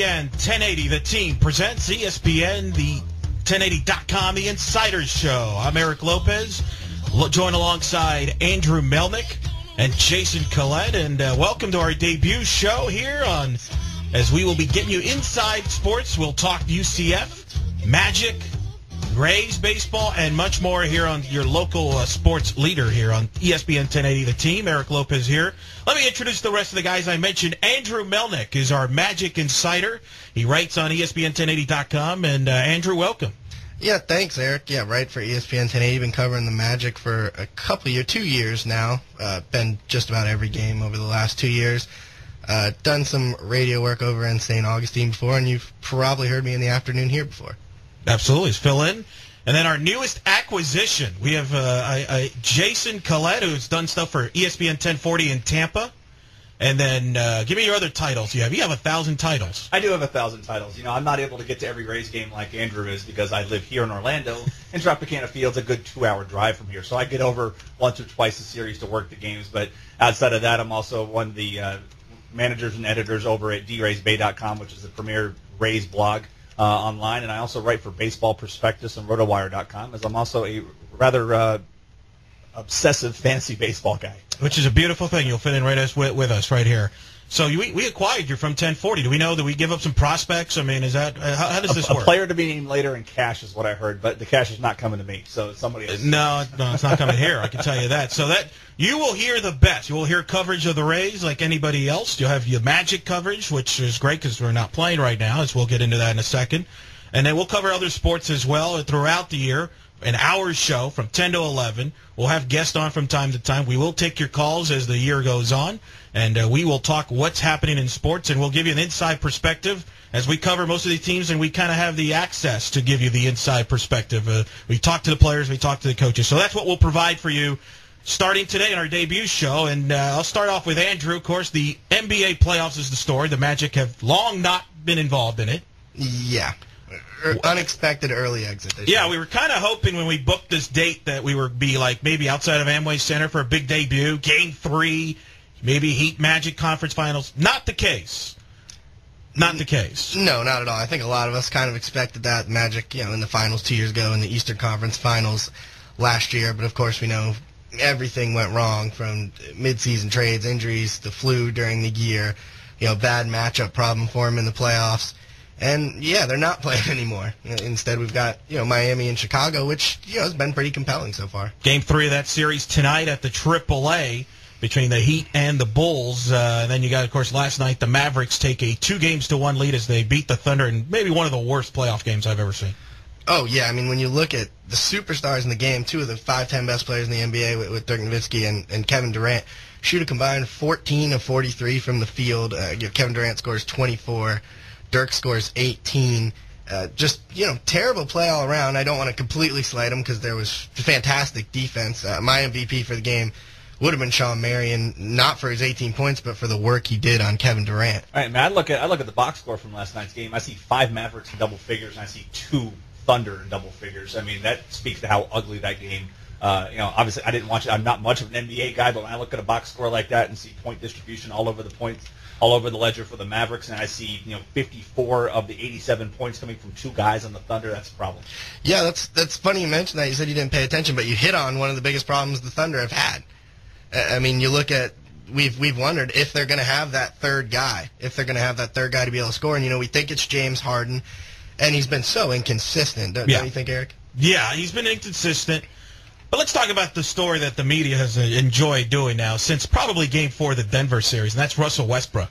ESPN 1080, The Team presents ESPN, the 1080.com, The Insiders Show. I'm Eric Lopez, joined alongside Andrew Melnick and Jason Collette, and welcome to our debut show here as we will be getting you inside sports. We'll talk UCF, Magic, Rays baseball, and much more here on your local sports leader here on ESPN 1080, The Team. Eric Lopez here. Let me introduce the rest of the guys I mentioned. Andrew Melnick is our Magic insider. He writes on ESPN1080.com. And Andrew, welcome. Yeah, thanks, Eric. Yeah, right, for ESPN 1080. Been covering the Magic for 2 years now. Been just about every game over the last 2 years. Done some radio work over in St. Augustine before, and you've probably heard me in the afternoon here before. Absolutely. Fill in. And then our newest acquisition, we have Jason Collette, who's done stuff for ESPN 1040 in Tampa. And then give me your other titles you have. You have 1,000 titles. I do have 1,000 titles. You know, I'm not able to get to every Rays game like Andrew is because I live here in Orlando, and Tropicana Field's a good 2-hour drive from here. So I get over once or twice a series to work the games. But outside of that, I'm also one of the managers and editors over at draysbay.com, which is the premier Rays blog online. And I also write for Baseball Prospectus and rotowire.com, as I'm also a rather obsessive fantasy baseball guy. Which is a beautiful thing. You'll fit in right with us right here. So we acquired you from 1040. Do we know that we give up some prospects? I mean, is that how does this work? A player to be named later in cash is what I heard, but the cash is not coming to me. So somebody else. No, it's not coming here. I can tell you that. So that you will hear the best. You will hear coverage of the Rays like anybody else. You'll have your Magic coverage, which is great because we're not playing right now, as we'll get into that in a second. And then we'll cover other sports as well throughout the year. An hour show from 10 to 11. We'll have guests on from time to time. We will take your calls as the year goes on, and we will talk what's happening in sports, and we'll give you an inside perspective as we cover most of these teams, and we kind of have the access to give you the inside perspective. We talk to the players, we talk to the coaches. So that's what we'll provide for you starting today in our debut show, and I'll start off with Andrew. Of course, the NBA playoffs is the story. The Magic have long not been involved in it. Yeah. Unexpected early exit. Yeah, we were kind of hoping when we booked this date that we would be like maybe outside of Amway Center for a big debut, Game 3, maybe Heat Magic Conference Finals. Not the case. Not the case. No, not at all. I think a lot of us kind of expected that. Magic, in the finals 2 years ago, in the Eastern Conference Finals last year. But, of course, we know everything went wrong from midseason trades, injuries, the flu during the year, bad matchup problem for them in the playoffs. And, yeah, they're not playing anymore. Instead, we've got, Miami and Chicago, which, has been pretty compelling so far. Game 3 of that series tonight at the AAA between the Heat and the Bulls. And then you got, of course, last night, the Mavericks take a 2-1 lead as they beat the Thunder in maybe one of the worst playoff games I've ever seen. Oh, yeah. I mean, when you look at the superstars in the game, 2 of the 5-10 best players in the NBA with Dirk Nowitzki and Kevin Durant shoot a combined 14 of 43 from the field. Kevin Durant scores 24. Dirk scores 18. Terrible play all around. I don't want to completely slight him because there was fantastic defense. My MVP for the game would have been Sean Marion, not for his 18 points, but for the work he did on Kevin Durant. All right, man. I look at the box score from last night's game. I see 5 Mavericks in double figures, and I see 2 Thunder in double figures. I mean, that speaks to how ugly that game. Obviously, I didn't watch it. I'm not much of an NBA guy, but when I look at a box score like that and see point distribution all over the points, all over the ledger for the Mavericks, and I see 54 of the 87 points coming from 2 guys on the Thunder. That's a problem. Yeah, that's funny you mentioned that. You said you didn't pay attention, but you hit on one of the biggest problems the Thunder have had. I mean, you look at we've wondered if they're going to have that third guy, to be able to score. And we think it's James Harden, and he's been so inconsistent. Don't you think, Eric? Yeah, he's been inconsistent. But let's talk about the story that the media has enjoyed doing now since probably Game 4 of the Denver series, and that's Russell Westbrook.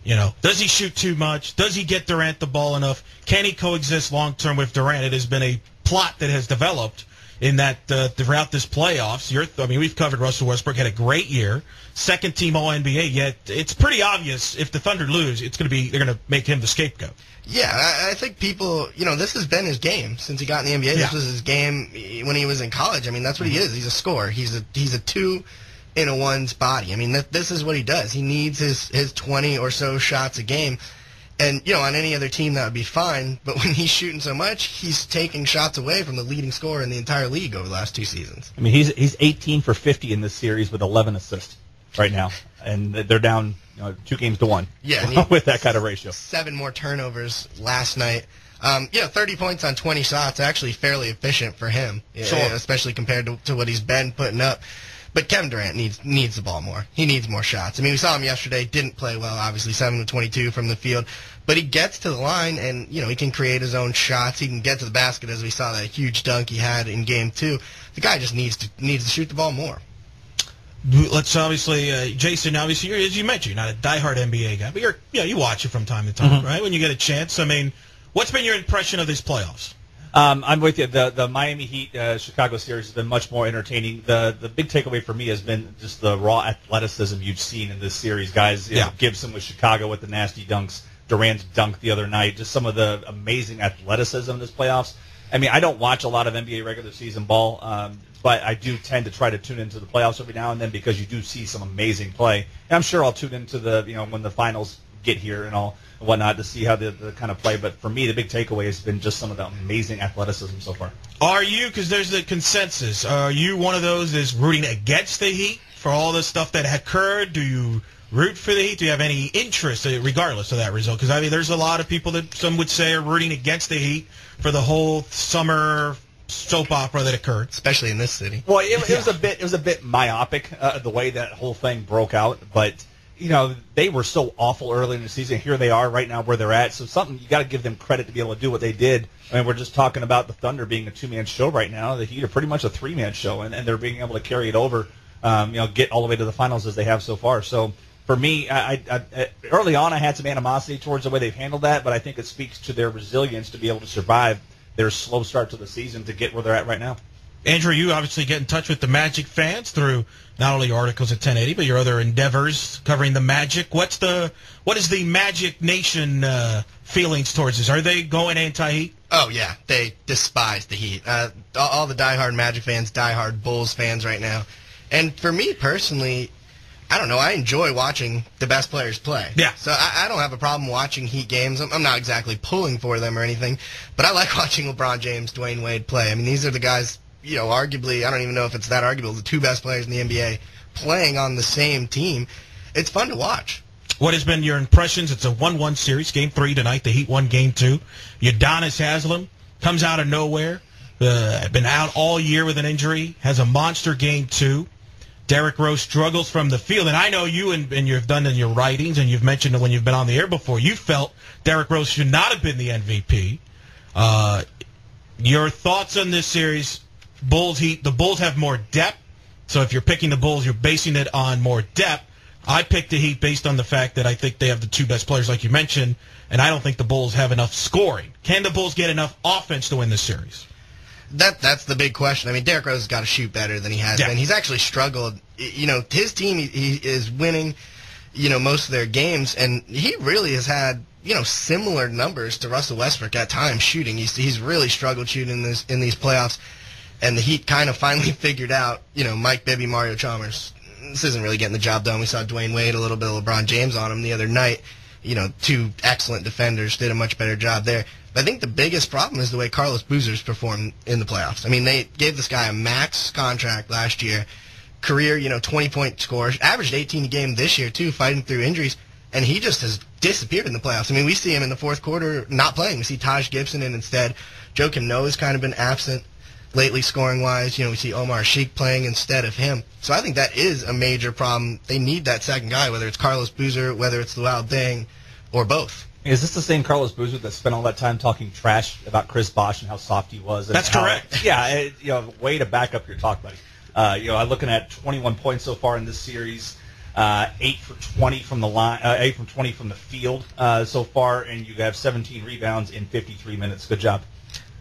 Does he shoot too much? Does he get Durant the ball enough? Can he coexist long-term with Durant? It has been a plot that has developed in that throughout this playoffs. We've covered Russell Westbrook, had a great year, second-team All-NBA, yet it's pretty obvious if the Thunder lose, they're going to make him the scapegoat. Yeah, I think people, this has been his game since he got in the NBA. This was his game when he was in college. I mean, that's what he is. He's a scorer. He's a 2 in a 1's body. I mean, this is what he does. He needs his 20 or so shots a game. And, on any other team that would be fine. But when he's shooting so much, he's taking shots away from the leading scorer in the entire league over the last 2 seasons. I mean, he's 18 for 50 in this series with 11 assists. right now, and they're down 2-1. Yeah, with that kind of ratio. 7 more turnovers last night. 30 points on 20 shots, actually fairly efficient for him, sure. Especially compared to what he's been putting up. But Kevin Durant needs the ball more. He needs more shots. I mean, we saw him yesterday, didn't play well, obviously, 7 of 22 from the field. But he gets to the line, and, he can create his own shots. He can get to the basket, as we saw that huge dunk he had in Game 2. The guy just needs to shoot the ball more. Let's obviously, Jason, obviously, as you mentioned, you're not a diehard NBA guy, but you watch it from time to time, right? When you get a chance. I mean, what's been your impression of these playoffs? I'm with you. The Miami Heat Chicago series has been much more entertaining. The big takeaway for me has been just the raw athleticism you've seen in this series, guys. Gibson with Chicago with the nasty dunks, Durant's dunk the other night, just some of the amazing athleticism in this playoffs. I mean, I don't watch a lot of NBA regular season ball, but I do tend to try to tune into the playoffs every now and then because you do see some amazing play. And I'm sure I'll tune into when the finals get here and all and whatnot to see how the kind of play. But for me, the big takeaway has been just some of the amazing athleticism so far. Are you, because there's the consensus, are you one of those that's rooting against the Heat for all the stuff that occurred? Do you root for the Heat? Do you have any interest, regardless of that result? Because, I mean, there's a lot of people that some would say are rooting against the Heat for the whole summer soap opera that occurred, especially in this city. Well, it was a bit myopic the way that whole thing broke out, but they were so awful early in the season. Here they are right now where they're at. So something you got to give them credit to be able to do what they did. I mean, we're just talking about the Thunder being a 2-man show right now. The Heat are pretty much a 3-man show, and they're being able to carry it over, get all the way to the finals as they have so far. So for me, I early on I had some animosity towards the way they've handled that, but I think it speaks to their resilience to be able to survive their slow start to the season to get where they're at right now. Andrew, you obviously get in touch with the Magic fans through not only your articles at 1080, but your other endeavors covering the Magic. What is the Magic Nation feelings towards this? Are they going anti-Heat? Oh, yeah. They despise the Heat. All the diehard Magic fans, diehard Bulls fans right now. And for me personally, I don't know. I enjoy watching the best players play. Yeah. So I don't have a problem watching Heat games. I'm not exactly pulling for them or anything, but I like watching LeBron James, Dwayne Wade play. I mean, these are the guys, arguably, I don't even know if it's that arguable, the 2 best players in the NBA playing on the same team. It's fun to watch. What has been your impressions? It's a 1-1 series, Game 3 tonight. The Heat won Game 2. Udonis Haslem comes out of nowhere. Been out all year with an injury. Has a monster Game 2. Derrick Rose struggles from the field. And I know you, and you've done in your writings, and you've mentioned it when you've been on the air before, you felt Derrick Rose should not have been the MVP. Your thoughts on this series? Bulls Heat. The Bulls have more depth. So if you're picking the Bulls, you're basing it on more depth. I picked the Heat based on the fact that I think they have the 2 best players, like you mentioned, and I don't think the Bulls have enough scoring. Can the Bulls get enough offense to win this series? That's the big question. I mean, Derrick Rose has got to shoot better than he has been. He's actually struggled. His team he is winning, most of their games, and he really has had, similar numbers to Russell Westbrook at times shooting. He's really struggled shooting in these playoffs, and the Heat kind of finally figured out, Mike Bibby, Mario Chalmers, this isn't really getting the job done. We saw Dwayne Wade, a little bit of LeBron James on him the other night. 2 excellent defenders did a much better job there. But I think the biggest problem is the way Carlos Boozer's performed in the playoffs. I mean, they gave this guy a max contract last year, career, 20-point score, averaged 18 a game this year, too, fighting through injuries, and he just has disappeared in the playoffs. I mean, we see him in the fourth quarter not playing. We see Taj Gibson in instead. Joakim Noah's kind of been absent lately scoring-wise. We see Omar Sheik playing instead of him. So I think that is a major problem. They need that second guy, whether it's Carlos Boozer, whether it's Luol Deng, or both. Is this the same Carlos Boozer that spent all that time talking trash about Chris Bosh and how soft he was? And That's correct. Yeah, way to back up your talk, buddy. I'm looking at 21 points so far in this series, 8 for 20 from the line, 8 from 20 from the field so far, and you have 17 rebounds in 53 minutes. Good job.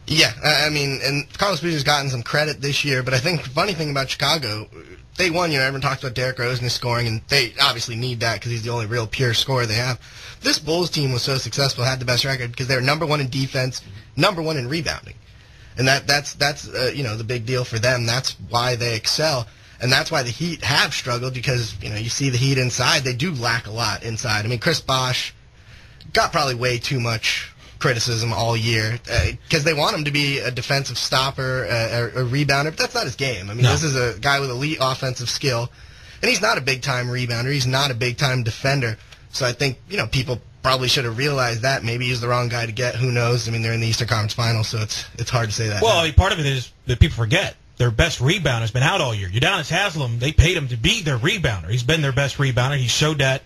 Yeah, I mean, and Carlos Boozer's gotten some credit this year, but I think the funny thing about Chicago, they won. Everyone talks about Derrick Rose and his scoring, and they obviously need that because he's the only real pure scorer they have. This Bulls team was so successful, had the best record because they were number 1 in defense, number 1 in rebounding, and that's the big deal for them. That's why they excel, and that's why the Heat have struggled because you see the Heat inside, they do lack a lot inside. I mean, Chris Bosh got probably way too much criticism all year because they want him to be a defensive stopper, a rebounder, but that's not his game. I mean, This is a guy with elite offensive skill, And he's not a big-time rebounder. He's not a big-time defender. So I think, people probably should have realized that. Maybe he's the wrong guy to get. Who knows? I mean, they're in the Eastern Conference Finals, so it's hard to say that. Well, I mean, part of it is that people forget their best rebounder has been out all year. Udonis Haslem, they paid him to be their rebounder. He's been their best rebounder. He showed that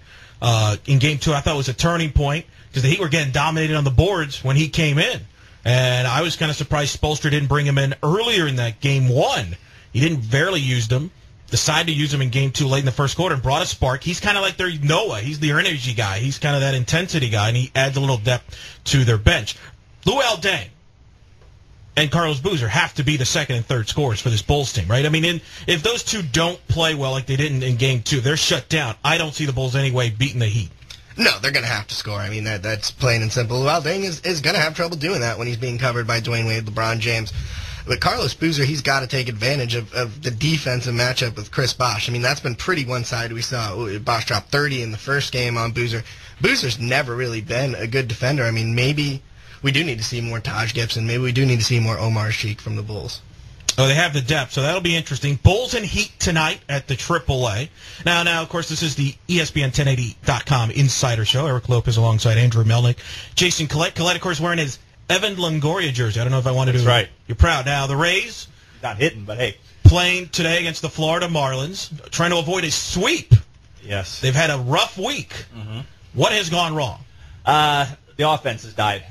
in Game 2. I thought it was a turning point because the Heat were getting dominated on the boards when he came in. And I was kind of surprised Spoelstra didn't bring him in earlier in that Game 1. He didn't barely use him. Decided to use him in Game 2 late in the first quarter and brought a spark. He's kind of like their Noah. He's their energy guy. He's kind of that intensity guy, and he adds a little depth to their bench. Luol Deng and Carlos Boozer have to be the second and third scorers for this Bulls team, right? I mean, if those two don't play well like they didn't in Game 2, they're shut down. I don't see the Bulls anyway beating the Heat. No, they're going to have to score. I mean, that's plain and simple. Luol Deng is going to have trouble doing that when he's being covered by Dwayne Wade, LeBron James. But Carlos Boozer, he's got to take advantage of the defensive matchup with Chris Bosh. I mean, that's been pretty one-sided. We saw Bosh drop 30 in the first game on Boozer. Boozer's never really been a good defender. I mean, maybe we do need to see more Taj Gibson. Maybe we do need to see more Omar Sheik from the Bulls. Oh, they have the depth, so that'll be interesting. Bulls and Heat tonight at the AAA. Now, of course, this is the ESPN1080.com Insider Show. Eric Lopez alongside Andrew Melnick. Jason Collette. Collette, of course, wearing his Evan Longoria jersey. I don't know if I wanted to. That's right. You're proud. Now, the Rays. Not hitting, but hey. Playing today against the Florida Marlins, trying to avoid a sweep. Yes. They've had a rough week. Mm-hmm. What has gone wrong? The offense has died.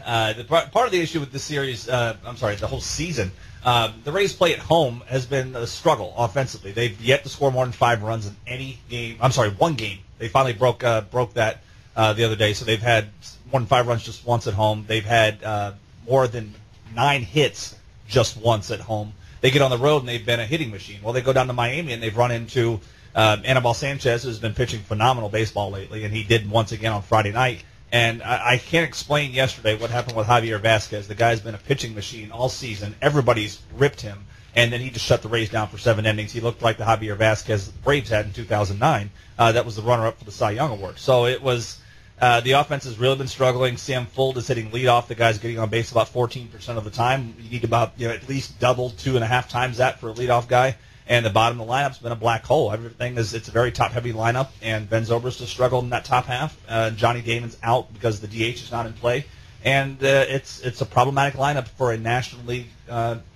Part of the issue with this series, the whole season, the Rays play at home has been a struggle offensively. They've yet to score more than 5 runs in any game. One game. They finally broke that the other day, so they've had more than 5 runs just once at home. They've had more than 9 hits just once at home. They get on the road and they've been a hitting machine. Well, they go down to Miami and they've run into Anibal Sanchez, who's been pitching phenomenal baseball lately, and he did once again on Friday night. And I can't explain yesterday what happened with Javier Vasquez. The guy's been a pitching machine all season. Everybody's ripped him, and then he just shut the Rays down for 7 innings. He looked like the Javier Vasquez the Braves had in 2009. That was the runner-up for the Cy Young Award. So it was the offense has really been struggling. Sam Fuld is hitting leadoff. The guy's getting on base about 14% of the time. You need about at least double, 2.5 times that for a leadoff guy. And the bottom of the lineup's been a black hole. It's a very top-heavy lineup, and Ben Zobrist has struggled in that top half. Johnny Damon's out because the DH is not in play, and it's a problematic lineup for a National League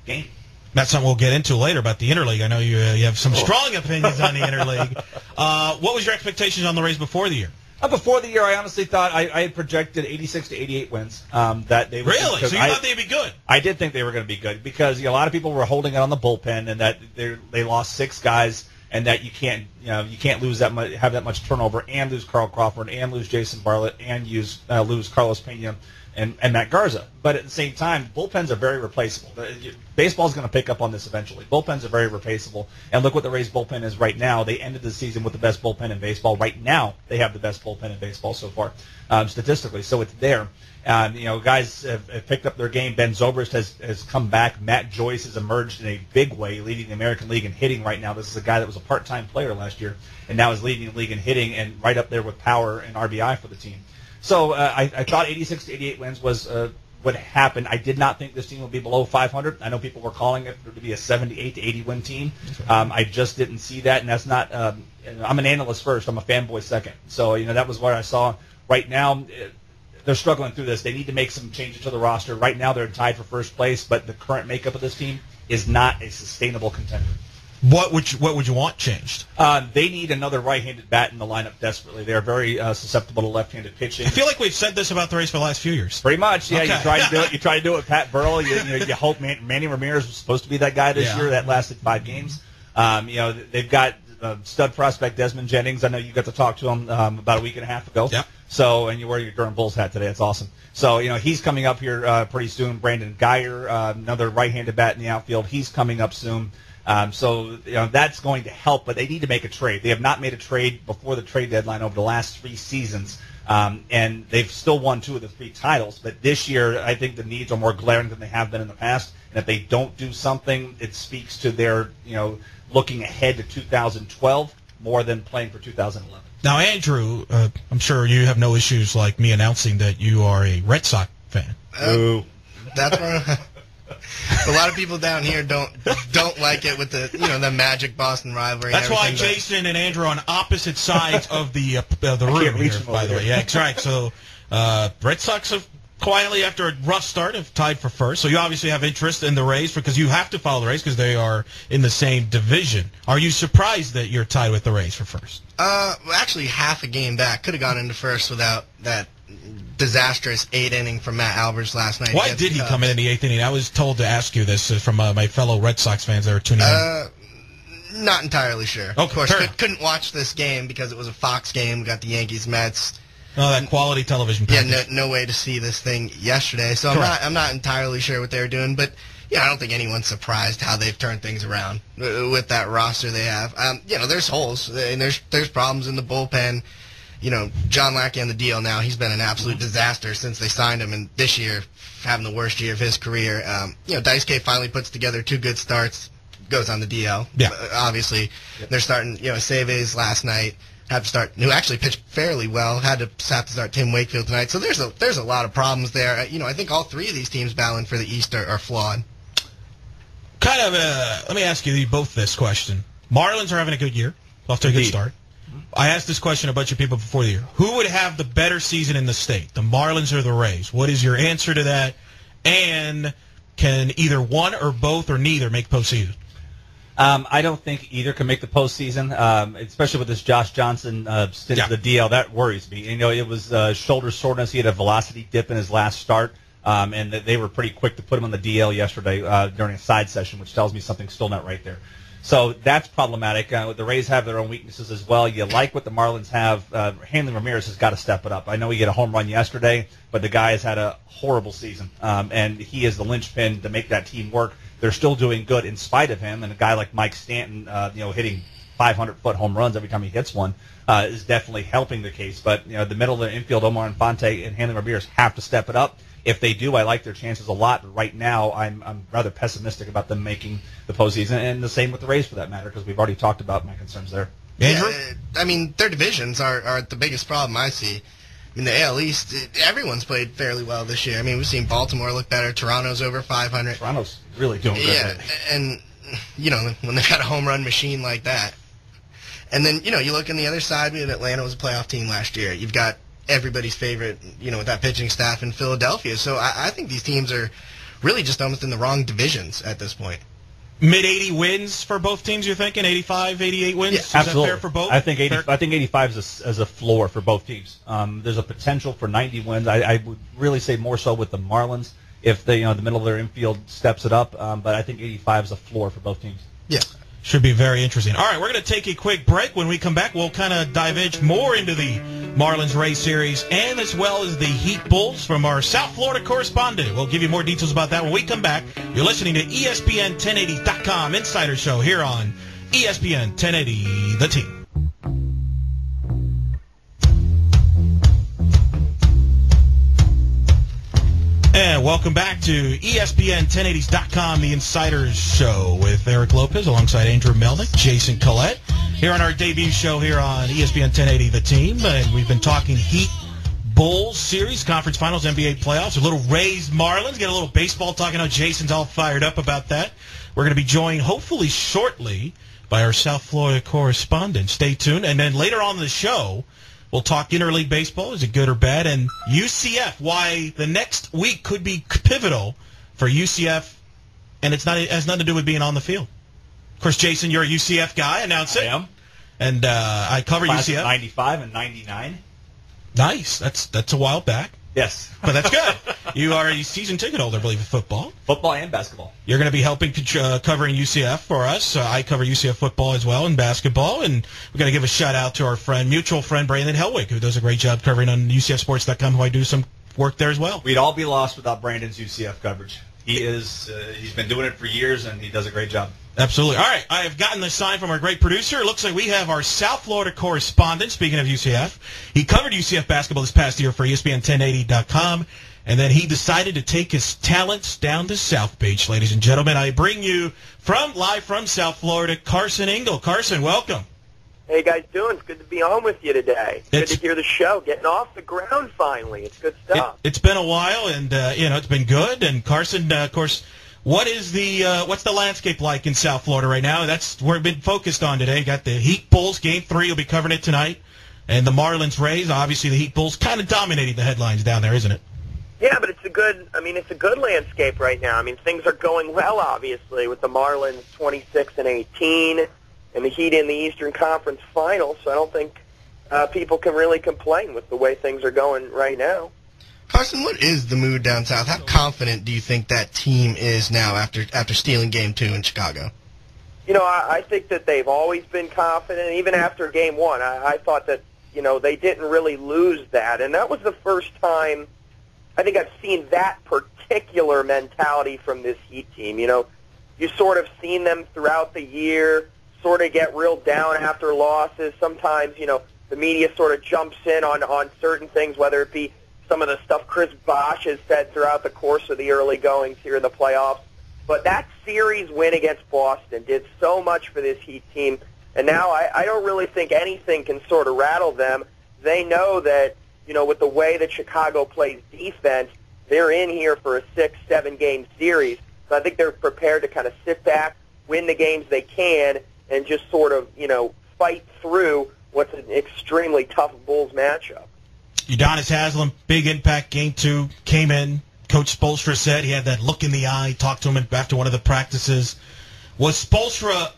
game. That's something we'll get into later about the Interleague. I know you have some strong opinions on the Interleague. What was your expectations on the Rays before the year? Before the year, I honestly thought I had projected 86 to 88 wins. That they would. Really? So you thought they'd be good? I did think they were going to be good because a lot of people were holding it on the bullpen, and that they lost 6 guys, and that you can't lose that much, have that much turnover, and lose Carl Crawford, and lose Jason Bartlett, and lose Carlos Pena and Matt Garza. But at the same time, bullpens are very replaceable. Baseball's going to pick up on this eventually. Bullpens are very replaceable. And look what the Rays bullpen is right now. They ended the season with the best bullpen in baseball. Right now, they have the best bullpen in baseball so far, statistically. So it's there. Guys have picked up their game. Ben Zobrist has come back. Matt Joyce has emerged in a big way, leading the American League in hitting right now. This is a guy that was a part-time player last year and now is leading the league in hitting and right up there with power and RBI for the team. So I thought 86 to 88 wins was what happened. I did not think this team would be below 500. I know people were calling it to be a 78 to 80 win team. I just didn't see that, and that's not. I'm an analyst first. I'm a fanboy second. So that was what I saw. Right now, they're struggling through this. They need to make some changes to the roster. Right now, they're tied for first place, but the current makeup of this team is not a sustainable contender. What would you want changed? They need another right-handed bat in the lineup desperately. They are very susceptible to left-handed pitching. I feel like we've said this about the Rays for the last few years. Pretty much, yeah. Okay. You try to do it. You try to do it with Pat Burrell. You hope Manny Ramirez was supposed to be that guy this year. That lasted 5 games. They've got stud prospect Desmond Jennings. I know you got to talk to him about a week and a half ago. Yep. So, and you wear your Durham Bulls hat today. That's awesome. So, he's coming up here pretty soon. Brandon Geyer, another right-handed bat in the outfield. He's coming up soon. That's going to help, but they need to make a trade. They have not made a trade before the trade deadline over the last 3 seasons, and they've still won 2 of the 3 titles. But this year, I think the needs are more glaring than they have been in the past. And if they don't do something, it speaks to their, looking ahead to 2012 more than playing for 2011. Now, Andrew, I'm sure you have no issues like me announcing that you are a Red Sox fan. That's where A lot of people down here don't like it with the Magic Boston rivalry. That's why Jason and Andrew are on opposite sides of the room here, by the way. Yeah, that's right. So Red Sox have quietly, after a rough start, have tied for first. So you obviously have interest in the Rays because you have to follow the Rays because they are in the same division. Are you surprised that you're tied with the Rays for first? Actually, half a game back. Could have gone into first without that disastrous 8th inning from Matt Albers last night. Why did he come in the 8th inning? I was told to ask you this from my fellow Red Sox fans that are tuning in. Not entirely sure. Okay, of course, fair. couldn't watch this game because it was a Fox game. We got the Yankees-Mets. Oh, that quality television package. Yeah, no way to see this thing yesterday. So I'm not entirely sure what they're doing, but I don't think anyone's surprised how they've turned things around with that roster they have. There's holes and there's problems in the bullpen. John Lackey on the DL now, he's been an absolute disaster since they signed him, and this year having the worst year of his career. Daisuke finally puts together 2 good starts, goes on the DL. Yeah. Obviously, they're starting, Aceves last night. Who actually pitched fairly well, have to start Tim Wakefield tonight. So there's a lot of problems there. I think all 3 of these teams battling for the East are flawed. Let me ask you both this question. Marlins are having a good year, off to a good start. I asked this question to a bunch of people before the year. Who would have the better season in the state, the Marlins or the Rays? What is your answer to that? And can either one or both or neither make postseason? I don't think either can make the postseason, especially with this Josh Johnson stint of the DL. That worries me. It was shoulder soreness. He had a velocity dip in his last start, and they were pretty quick to put him on the DL yesterday during a side session, which tells me something's still not right there. So that's problematic. The Rays have their own weaknesses as well. You like what the Marlins have. Hanley Ramirez has got to step it up. I know he hit a home run yesterday, but the guy has had a horrible season, and he is the linchpin to make that team work. They're still doing good in spite of him, and a guy like Mike Stanton, hitting 500-foot home runs every time he hits one, is definitely helping the case. But the middle of the infield, Omar Infante and Hanley Ramirez have to step it up. If they do, I like their chances a lot. But right now, I'm rather pessimistic about them making the postseason, and the same with the Rays for that matter, because we've already talked about my concerns there. Andrew? Their divisions are the biggest problem I see. The AL East, everyone's played fairly well this year. We've seen Baltimore look better. Toronto's over 500. Toronto's really doing good. Yeah, and, when they've got a home run machine like that. And then, you look on the other side, Atlanta was a playoff team last year. You've got everybody's favorite, with that pitching staff in Philadelphia. So I think these teams are really just almost in the wrong divisions at this point. Mid-80 wins for both teams, you're thinking? 85, 88 wins? Yeah, is absolutely. That fair for both? I think 85 is a floor for both teams. There's a potential for 90 wins. I would really say more so with the Marlins if they, the middle of their infield steps it up. But I think 85 is a floor for both teams. Yeah. Should be very interesting. All right, we're going to take a quick break. When we come back, we'll kind of dive more into the Marlins-Rays series and as well as the Heat Bulls from our South Florida correspondent. We'll give you more details about that when we come back. You're listening to ESPN1080.com Insider Show here on ESPN 1080, The Team. And welcome back to ESPN1080.com, the Insiders Show with Eric Lopez alongside Andrew Melnick, Jason Collette, here on our debut show here on ESPN 1080, The Team. And we've been talking Heat Bulls series, conference finals, NBA playoffs, a little Rays Marlins, get a little baseball talking. Now Jason's all fired up about that. We're going to be joined hopefully shortly by our South Florida correspondent. Stay tuned. And then later on in the show, we'll talk interleague baseball. Is it good or bad? And UCF, why the next week could be pivotal for UCF, and it has nothing to do with being on the field. Of course, Jason, you're a UCF guy. Announce it. I am. And I cover Class UCF. 95 and 99. Nice. That's a while back. Yes. But that's good. You are a season ticket holder, I believe, in football. Football and basketball. You're going to be helping covering UCF for us. I cover UCF football as well and basketball. And we're going to give a shout-out to our mutual friend, Brandon Helwig, who does a great job covering on UCFsports.com, who I do some work there as well. We'd all be lost without Brandon's UCF coverage. He's been doing it for years, and he does a great job. Absolutely. All right, I have gotten the sign from our great producer. It looks like we have our South Florida correspondent, speaking of UCF. He covered UCF basketball this past year for ESPN1080.com, and then he decided to take his talents down to South Beach. Ladies and gentlemen, I bring you live from South Florida, Carson Ingle. Carson, welcome. Hey, guys, doing? It's good to be on with you today. Good to hear the show getting off the ground finally. It's good stuff. It's been a while, and it's been good. And Carson, of course, What's the landscape like in South Florida right now? That's where we've been focused on today. Got the Heat Bulls, Game 3. You'll be covering it tonight. And the Marlins Rays. Obviously, the Heat Bulls kind of dominating the headlines down there, isn't it? Yeah, but it's a good landscape right now. I mean, things are going well, obviously, with the Marlins 26-18 and the Heat in the Eastern Conference Finals. So I don't think people can really complain with the way things are going right now. Carson, what is the mood down south? How confident do you think that team is now after stealing Game 2 in Chicago? You know, I think that they've always been confident. Even after Game 1, I thought that, you know, they didn't really lose that. And that was the first time I think I've seen that particular mentality from this Heat team. You know, you sort of seen them throughout the year sort of get real down after losses. Sometimes, you know, the media sort of jumps in on certain things, whether it be some of the stuff Chris Bosh has said throughout the course of the early goings here in the playoffs. But that series win against Boston did so much for this Heat team, and now I don't really think anything can sort of rattle them. They know that, you know, with the way that Chicago plays defense, they're in here for a 6-7 game series. So I think they're prepared to kind of sit back, win the games they can, and just sort of, you know, fight through what's an extremely tough Bulls matchup. Udonis Haslem, big impact, Game 2, came in. Coach Spoelstra said he had that look in the eye, talked to him after one of the practices. Was Spoelstra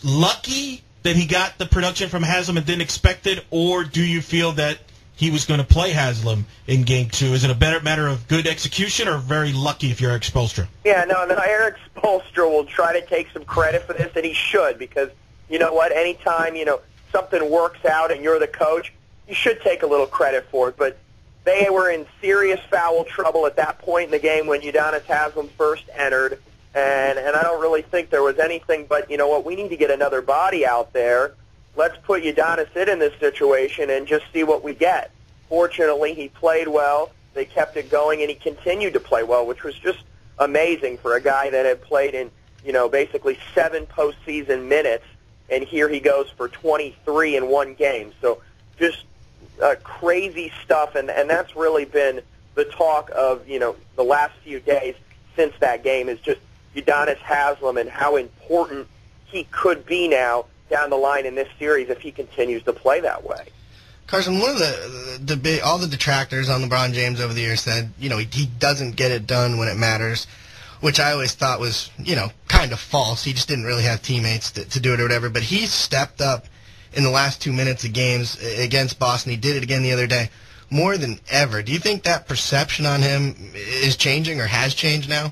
lucky that he got the production from Haslem and didn't expect it, or do you feel that he was going to play Haslem in Game 2? Is it a better matter of good execution or very lucky if you're Eric Spoelstra? Yeah, no, Eric Spoelstra will try to take some credit for this, and he should, because, you know what, anytime, you know, something works out and you're the coach, you should take a little credit for it. But they were in serious foul trouble at that point in the game when Udonis Haslem first entered, and I don't really think there was anything but, you know what, we need to get another body out there. Let's put Udonis in this situation and just see what we get. Fortunately, he played well. They kept it going, and he continued to play well, which was just amazing for a guy that had played in, you know, basically 7 postseason minutes, and here he goes for 23 in one game. So just crazy stuff, and that's really been the talk of, you know, the last few days since that game, is just Udonis Haslem and how important he could be now down the line in this series if he continues to play that way. Carson, one of all the detractors on LeBron James over the years said, you know, he doesn't get it done when it matters, which I always thought was, you know, kind of false. He just didn't really have teammates to do it or whatever. But he stepped up in the last 2 minutes of games against Boston. He did it again the other day, more than ever. Do you think that perception on him is changing or has changed now?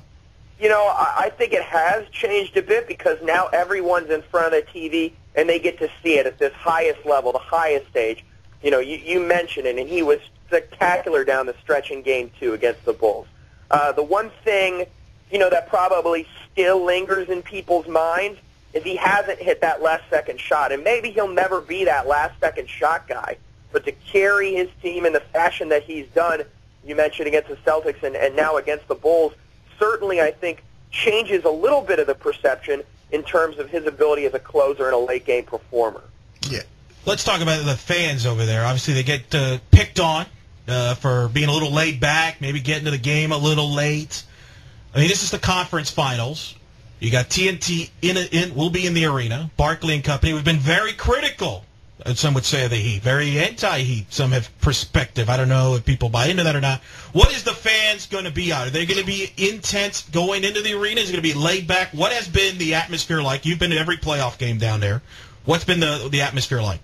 You know, I think it has changed a bit because now everyone's in front of the TV and they get to see it at this highest level, the highest stage. You know, you mentioned it, and he was spectacular down the stretch in Game 2 against the Bulls. The one thing, you know, that probably still lingers in people's minds is he hasn't hit that last-second shot, and maybe he'll never be that last-second shot guy. But to carry his team in the fashion that he's done, you mentioned against the Celtics and now against the Bulls, certainly I think changes a little bit of the perception in terms of his ability as a closer and a late-game performer. Yeah. Let's talk about the fans over there. Obviously, they get picked on for being a little laid back, maybe getting to the game a little late. I mean, this is the conference finals. You got TNT will be in the arena. Barkley and company. We've been very critical, some would say, of the Heat. Very anti-Heat. Some have perspective. I don't know if people buy into that or not. What is the fans going to be out? Are they going to be intense going into the arena? Is it going to be laid back? What has been the atmosphere like? You've been to every playoff game down there. What's been the atmosphere like?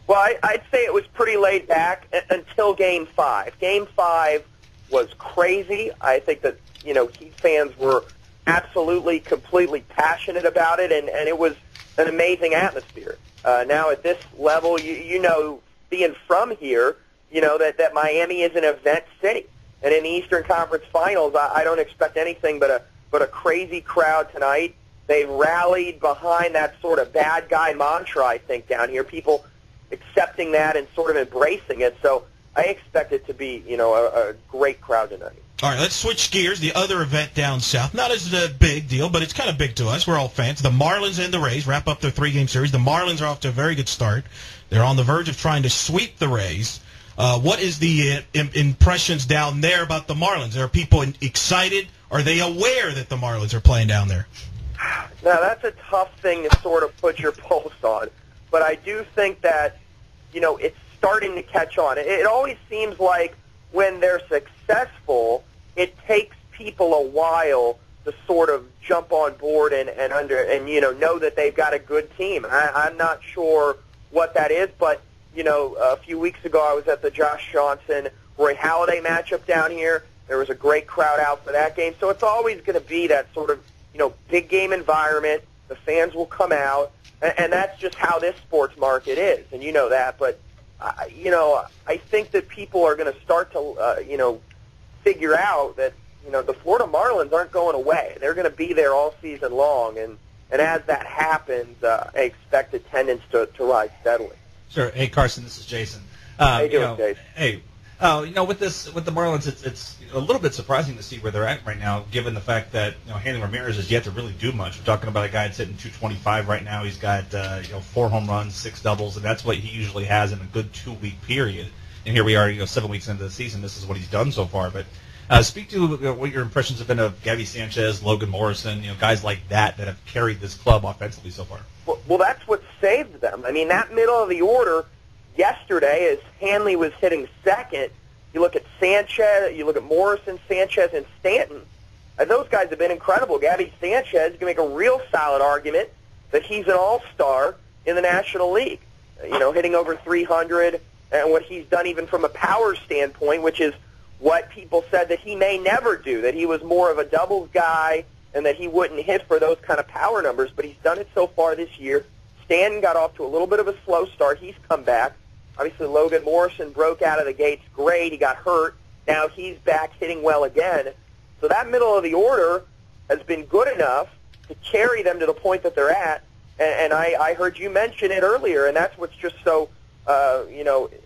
Well, I'd say it was pretty laid back until Game 5. Game 5 was crazy. I think that, you know, Heat fans were absolutely, completely passionate about it, and it was an amazing atmosphere. Now at this level, you know, being from here, you know, that Miami is an event city. And in the Eastern Conference Finals, I don't expect anything but a crazy crowd tonight. They've rallied behind that sort of bad guy mantra, I think, down here. People accepting that and sort of embracing it. So I expect it to be, you know, a great crowd tonight. All right, let's switch gears. The other event down south, not as a big deal, but it's kind of big to us. We're all fans. The Marlins and the Rays wrap up their 3-game series. The Marlins are off to a very good start. They're on the verge of trying to sweep the Rays. What is the impressions down there about the Marlins? Are people excited, are they aware that the Marlins are playing down there? Now, that's a tough thing to sort of put your pulse on. But I do think that, it's starting to catch on. It always seems like when they're successful, it takes people a while to sort of jump on board and know that they've got a good team. I'm not sure what that is, but, a few weeks ago I was at the Josh Johnson Roy Halladay matchup down here. There was a great crowd out for that game. So it's always going to be that sort of, big game environment. The fans will come out, and that's just how this sports market is, and you know that. But, I think that people are going to start to, figure out that, the Florida Marlins aren't going away. They're going to be there all season long, and as that happens, I expect attendance to rise steadily. Sure. Hey, Carson, this is Jason. How you doing, Jason? Hey, with the Marlins, it's a little bit surprising to see where they're at right now, given the fact that Hanley Ramirez has yet to really do much. We're talking about a guy that's hitting 225 right now. He's got 4 home runs, 6 doubles, and that's what he usually has in a good 2-week period. And here we are, 7 weeks into the season. This is what he's done so far. But speak to what your impressions have been of Gabby Sanchez, Logan Morrison, guys like that have carried this club offensively so far. Well, that's what saved them. I mean, that middle of the order yesterday, as Hanley was hitting second, you look at Sanchez, you look at Morrison, Sanchez, and Stanton. And those guys have been incredible. Gabby Sanchez, you can make a real solid argument that he's an all-star in the National League. Hitting over 300, and what he's done even from a power standpoint, which is what people said that he may never do, that he was more of a doubles guy and that he wouldn't hit for those kind of power numbers, but he's done it so far this year. Stanton got off to a little bit of a slow start. He's come back. Obviously, Logan Morrison broke out of the gates great. He got hurt. Now he's back hitting well again. So that middle of the order has been good enough to carry them to the point that they're at. And I heard you mention it earlier, and that's what's just so,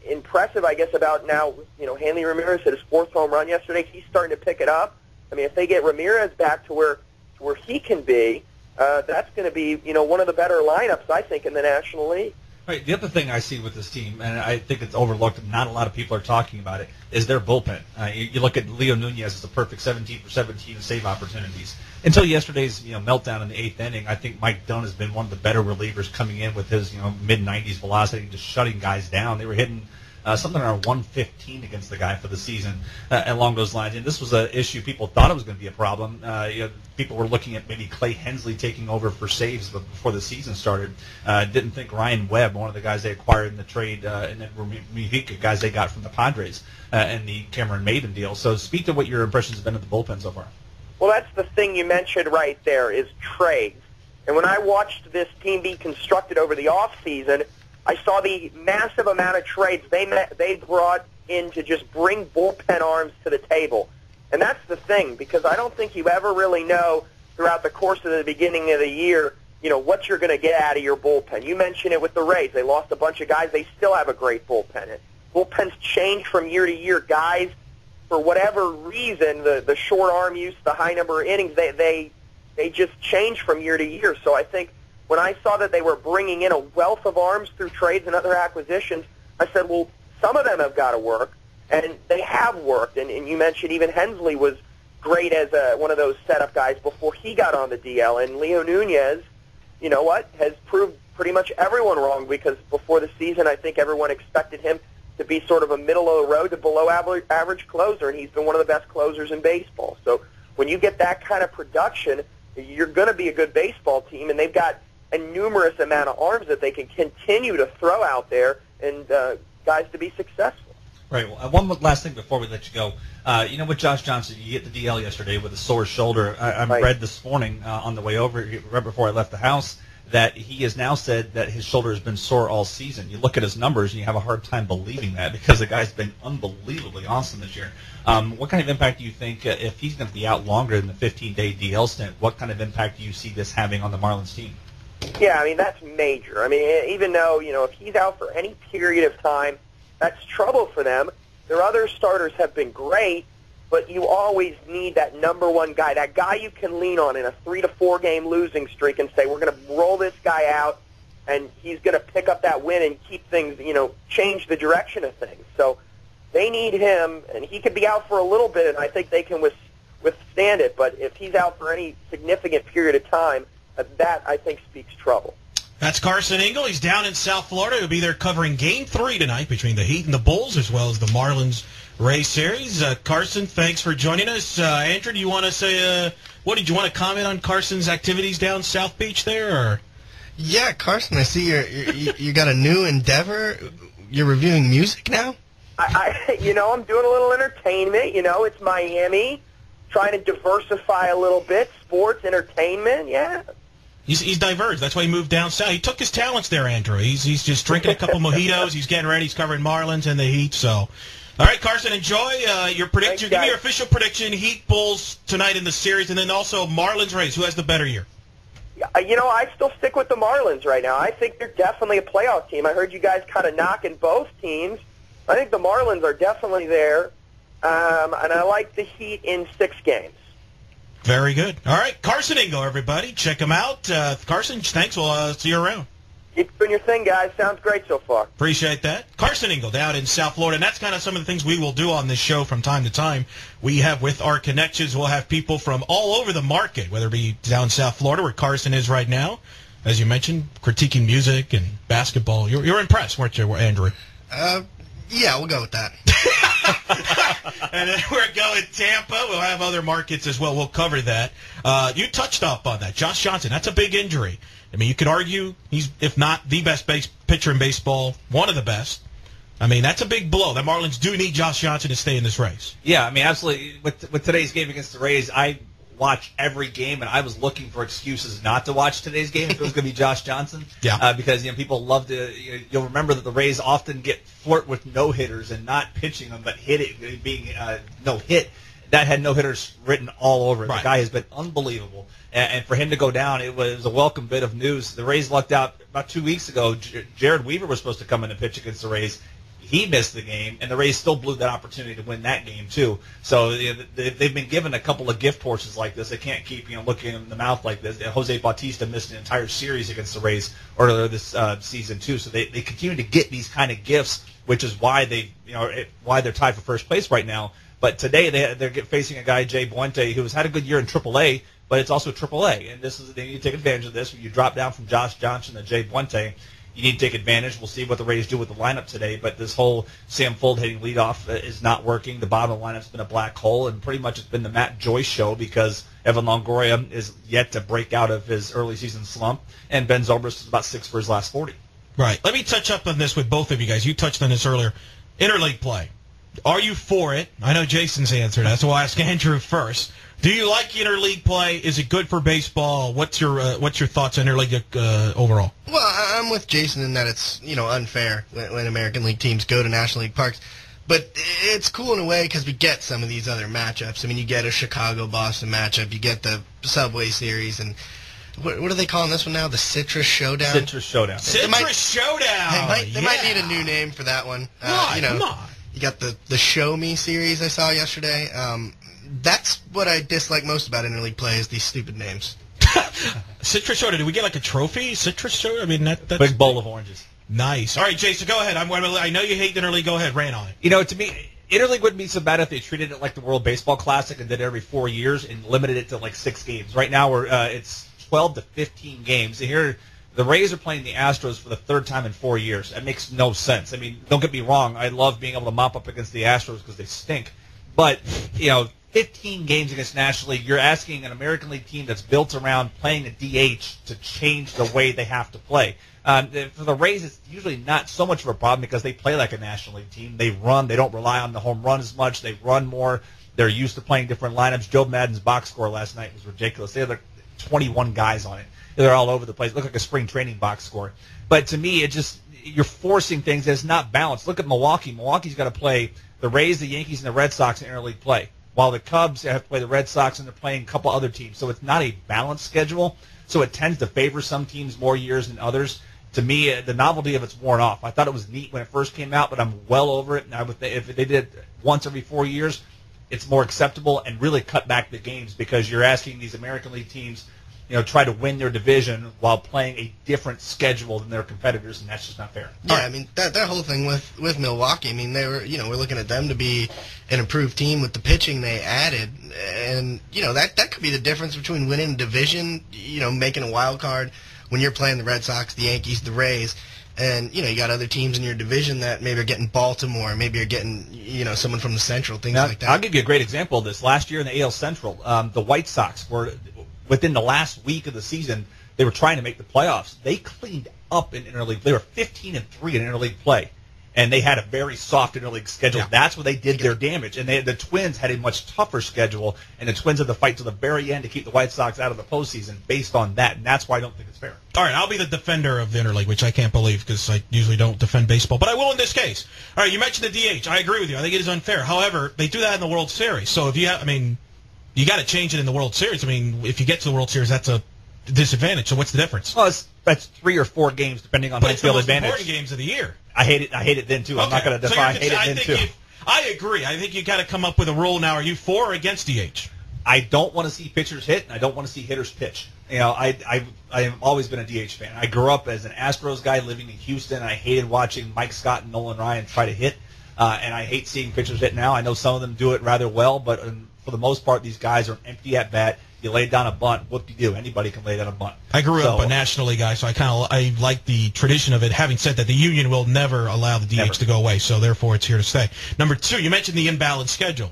impressive, I guess, about now. Hanley Ramirez hit his 4th home run yesterday. He's starting to pick it up. I mean, if they get Ramirez back to where he can be, that's going to be, one of the better lineups, I think, in the National League. Right. The other thing I see with this team, and I think it's overlooked, and not a lot of people are talking about it, is their bullpen. You look at Leo Nunez as a perfect 17 for 17 save opportunities. Until yesterday's meltdown in the 8th inning, I think Mike Dunn has been one of the better relievers coming in with his mid-90s velocity, just shutting guys down. They were hitting something around 115 against the guy for the season along those lines. And this was an issue people thought it was going to be a problem. People were looking at maybe Clay Hensley taking over for saves before the season started. Didn't think Ryan Webb, one of the guys they acquired in the trade, and then Mujica, guys they got from the Padres and the Cameron Maiden deal. So speak to what your impressions have been of the bullpen so far. Well, that's the thing you mentioned right there is trades. And when I watched this team be constructed over the offseason, I saw the massive amount of trades they brought in to just bring bullpen arms to the table. And that's the thing, because I don't think you ever really know throughout the course of the beginning of the year, what you're going to get out of your bullpen. You mentioned it with the Rays. They lost a bunch of guys. They still have a great bullpen. Bullpens change from year to year. Guys, for whatever reason, the short arm use, the high number of innings, they just change from year to year. So I think when I saw that they were bringing in a wealth of arms through trades and other acquisitions, I said, well, some of them have got to work, and they have worked. And you mentioned even Hensley was great as one of those setup guys before he got on the DL. And Leo Nunez, has proved pretty much everyone wrong, because before the season I think everyone expected him to be sort of a middle-of-the-road to below-average closer, and he's been one of the best closers in baseball. So when you get that kind of production, you're going to be a good baseball team, and they've got a numerous amount of arms that they can continue to throw out there and guys to be successful. Right. Well, one last thing before we let you go. With Josh Johnson, you get the DL yesterday with a sore shoulder. I read this morning on the way over, right before I left the house, that he has now said that his shoulder has been sore all season. You look at his numbers, and you have a hard time believing that, because the guy's been unbelievably awesome this year. What kind of impact do you think, if he's going to be out longer than the 15-day DL stint, what kind of impact do you see this having on the Marlins team? Yeah, I mean, that's major. I mean, even though, if he's out for any period of time, that's trouble for them. Their other starters have been great, but you always need that number one guy, that guy you can lean on in a 3 to 4 game losing streak and say, we're going to roll this guy out, and he's going to pick up that win and keep things, change the direction of things. So they need him, and he could be out for a little bit, and I think they can withstand it. But if he's out for any significant period of time, that, I think, speaks trouble. That's Carson Ingle. He's down in South Florida. He'll be there covering Game 3 tonight between the Heat and the Bulls, as well as the Marlins Rays series. Carson, thanks for joining us. Andrew, do you want to say, what did you want to comment on Carson's activities down South Beach there? Or? Yeah, Carson, I see you got a new endeavor. You're reviewing music now? I'm doing a little entertainment. It's Miami, trying to diversify a little bit. Sports, entertainment, yeah. He's diverse. That's why he moved down south. He took his talents there, Andrew. He's just drinking a couple mojitos. He's getting ready. He's covering Marlins and the Heat. So, all right, Carson, enjoy your prediction. Give me your official prediction. Heat, Bulls tonight in the series, and then also Marlins, Rays. Who has the better year? I still stick with the Marlins right now. I think they're definitely a playoff team. I heard you guys kind of knocking both teams. I think the Marlins are definitely there, and I like the Heat in 6 games. Very good. All right, Carson Ingle, everybody. Check him out. Carson, thanks. We'll see you around. Keep doing your thing, guys. Sounds great so far. Appreciate that. Carson Ingle down in South Florida, and that's kind of some of the things we will do on this show from time to time. We have, with our connections, we'll have people from all over the market, whether it be down South Florida, where Carson is right now, as you mentioned, critiquing music and basketball. You're impressed, weren't you, Andrew? Yeah, we'll go with that. And then we're going Tampa. We'll have other markets as well. We'll cover that. You touched up on that. Josh Johnson, that's a big injury. I mean, you could argue he's, if not the best pitcher in baseball, one of the best. I mean, that's a big blow. The Marlins do need Josh Johnson to stay in this race. Yeah, I mean, absolutely. With today's game against the Rays, I watch every game, and I was looking for excuses not to watch today's game if it was going to be Josh Johnson. Yeah. Because people love to. You'll remember that the Rays often flirt with no hitters and not pitching them, but being no hit. That had no hitters written all over it. Right. The guy has been unbelievable, and for him to go down, it was a welcome bit of news. The Rays lucked out about 2 weeks ago. Jared Weaver was supposed to come in and pitch against the Rays. He missed the game, and the Rays still blew that opportunity to win that game too. So they've been given a couple of gift horses like this. They can't keep looking in the mouth like this. Jose Bautista missed an entire series against the Rays earlier this season too. So they continue to get these kind of gifts, which is why why they're tied for first place right now. But today they're facing a guy, Jay Buente, who has had a good year in AAA, but it's also AAA, and they need to take advantage of this. When you drop down from Josh Johnson to Jay Buente, you need to take advantage. We'll see what the Rays do with the lineup today, but this whole Sam Fuld hitting leadoff is not working. The bottom of the lineup's been a black hole, and pretty much it's been the Matt Joyce show because Evan Longoria is yet to break out of his early season slump, and Ben Zobrist is about 6 for his last 40. Right. Let me touch up on this with both of you guys. You touched on this earlier. Interleague play. Are you for it? I know Jason's answered that, so I'll ask Andrew first. Do you like interleague play? Is it good for baseball? What's your thoughts on interleague overall? Well, I'm with Jason in that it's unfair when American League teams go to National League parks, but it's cool in a way because we get some of these other matchups. I mean, you get a Chicago-Boston matchup, you get the Subway Series, and what are they calling this one now? The Citrus Showdown. Citrus Showdown. Showdown. They might need a new name for that one. Come on. You got the Show Me series I saw yesterday. That's what I dislike most about interleague play is these stupid names. Citrus Showdown. Did we get like a trophy? Citrus Showdown? I mean, that's big bowl of oranges. Nice. All right, Jason, go ahead. I know you hate interleague. Go ahead, rant on it. To me, interleague wouldn't be so bad if they treated it like the World Baseball Classic and did it every 4 years and limited it to like 6 games. Right now, it's 12 to 15 games. And here, the Rays are playing the Astros for the 3rd time in 4 years. That makes no sense. I mean, don't get me wrong. I love being able to mop up against the Astros because they stink. But, 15 games against National League, you're asking an American League team that's built around playing a DH to change the way they have to play. For the Rays, it's usually not so much of a problem because they play like a National League team. They run. They don't rely on the home run as much. They run more. They're used to playing different lineups. Joe Madden's box score last night was ridiculous. They had like 21 guys on it. They're all over the place. It looked like a spring training box score. But to me, you're forcing things that's not balanced. Look at Milwaukee. Milwaukee's got to play the Rays, the Yankees, and the Red Sox in interleague play, while the Cubs have to play the Red Sox and they're playing a couple other teams. So it's not a balanced schedule. So it tends to favor some teams more years than others. To me, the novelty of it's worn off. I thought it was neat when it first came out, but I'm well over it. And if they did it once every 4 years, it's more acceptable and really cut back the games because you're asking these American League teams try to win their division while playing a different schedule than their competitors, and that's just not fair. Yeah, I mean that whole thing with Milwaukee. I mean they were, we're looking at them to be an improved team with the pitching they added, and that could be the difference between winning a division, making a wild card when you're playing the Red Sox, the Yankees, the Rays. And, you got other teams in your division that maybe are getting Baltimore, maybe you're getting, someone from the Central, things like that. I'll give you a great example of this. Last year in the AL Central, the White Sox were, within the last week of the season, they were trying to make the playoffs. They cleaned up in interleague. They were 15-3 in interleague play, and they had a very soft interleague schedule. Yeah. That's where they did their damage. And the Twins had a much tougher schedule, and the Twins had to fight to the very end to keep the White Sox out of the postseason based on that, and that's why I don't think it's fair. All right, I'll be the defender of the interleague, which I can't believe because I usually don't defend baseball, but I will in this case. All right, you mentioned the DH. I agree with you. I think it is unfair. However, they do that in the World Series. So if you have, you got to change it in the World Series. If you get to the World Series, that's a disadvantage. So what's the difference? Well, that's 3 or 4 games depending on home field advantage. But it's the most important games of the year. I hate it then too. Okay. I'm not going to define hate it then too. I agree. I think you got to come up with a rule now. Are you for or against DH? I don't want to see pitchers hit, and I don't want to see hitters pitch. I have always been a DH fan. I grew up as an Astros guy living in Houston. I hated watching Mike Scott and Nolan Ryan try to hit, and I hate seeing pitchers hit now. I know some of them do it rather well, but for the most part, these guys are empty at bat. You lay down a bunt, whoop-de-doo. Anybody can lay down a bunt. I grew up a National League guy, so I like the tradition of it. Having said that, the union will never allow the DH to go away, so therefore it's here to stay. Number 2, you mentioned the imbalanced schedule.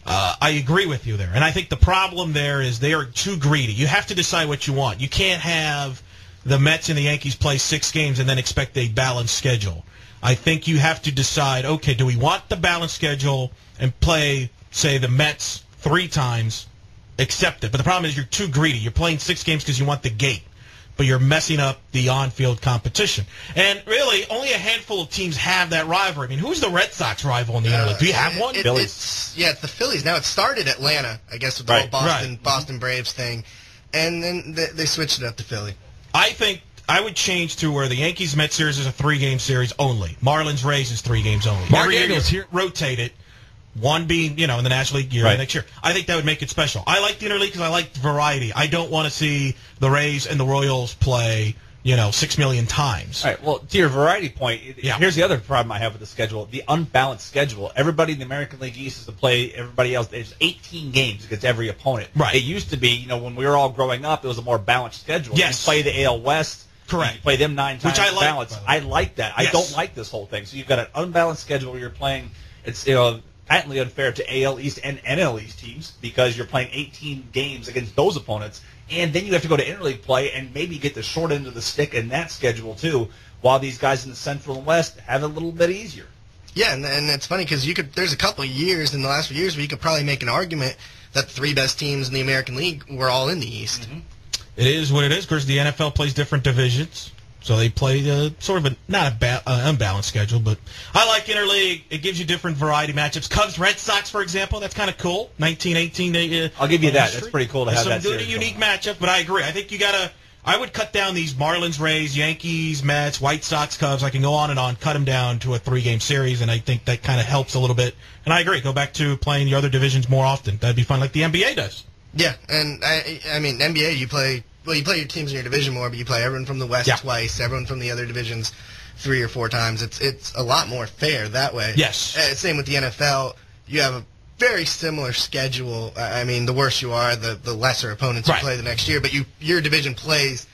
I agree with you there, and I think the problem there is they are too greedy. You have to decide what you want. You can't have the Mets and the Yankees play 6 games and then expect a balanced schedule. I think you have to decide, okay, do we want the balanced schedule and play, say, the Mets 3 times, accept it. But the problem is you're too greedy. You're playing 6 games because you want the gate, but you're messing up the on-field competition. And really, only a handful of teams have that rivalry. Who's the Red Sox rival in the interleague? Do you have one? Phillies. It's the Phillies. Now, it started Atlanta, I guess, with the whole Boston Braves thing, and then they switched it up to Philly. I think I would change to where the Yankees-Mets series is a 3-game series only. Marlins-Rays is 3 games only. Mark Every Daniels year, rotate it. One being, in the National League year next year. I think that would make it special. I like the interleague because I like variety. I don't want to see the Rays and the Royals play, 6 million times. All right. Well, to your variety point, here's the other problem I have with the schedule: the unbalanced schedule. Everybody in the American League East is to play everybody else. There's 18 games against every opponent. Right. It used to be, when we were all growing up, it was a more balanced schedule. Yes. You play the AL West. Correct. You play them 9 times. Which I like. Balanced. I like that. Yes. I don't like this whole thing. So you've got an unbalanced schedule where you're playing. It's patently unfair to AL East and NL East teams because you're playing 18 games against those opponents, and then you have to go to interleague play and maybe get the short end of the stick in that schedule too, while these guys in the Central and West have it a little bit easier. Yeah, and it's funny because there's a couple of years in the last few years where you could probably make an argument that the 3 best teams in the American League were all in the East. Mm-hmm. It is what it is. Of course, the NFL plays different divisions. So they play sort of not unbalanced schedule, but I like interleague. It gives you different variety matchups. Cubs, Red Sox, for example, that's kind of cool. 1918. I'll give you that. That's pretty cool to have that. Some good, unique matchup, but I agree. I think I would cut down these Marlins, Rays, Yankees, Mets, White Sox, Cubs. I can go on and on, cut them down to a 3-game series, and I think that kind of helps a little bit. And I agree. Go back to playing the other divisions more often. That'd be fun, like the NBA does. Yeah, and NBA, you play your teams in your division more, but you play everyone from the West twice, everyone from the other divisions 3 or 4 times. It's a lot more fair that way. Yes. Same with the NFL. You have a very similar schedule. The worse you are, the lesser opponents you play the next year. But your division plays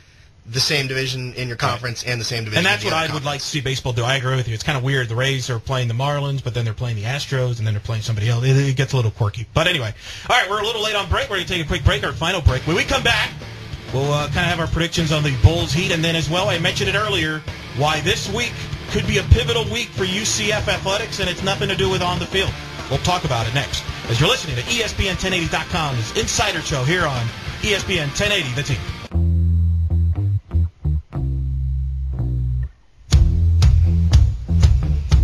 the same division in your conference and the same division. And that's what I would like to see baseball do. I agree with you. It's kind of weird. The Rays are playing the Marlins, but then they're playing the Astros, and then they're playing somebody else. It gets a little quirky. But anyway, all right, we're a little late on break. We're going to take a quick break, our final break. When we come back, we'll kind of have our predictions on the Bulls Heat, and then as well, I mentioned it earlier, why this week could be a pivotal week for UCF athletics, and it's nothing to do with on the field. We'll talk about it next. As you're listening to ESPN1080.com's Insider Show here on ESPN 1080, The Team.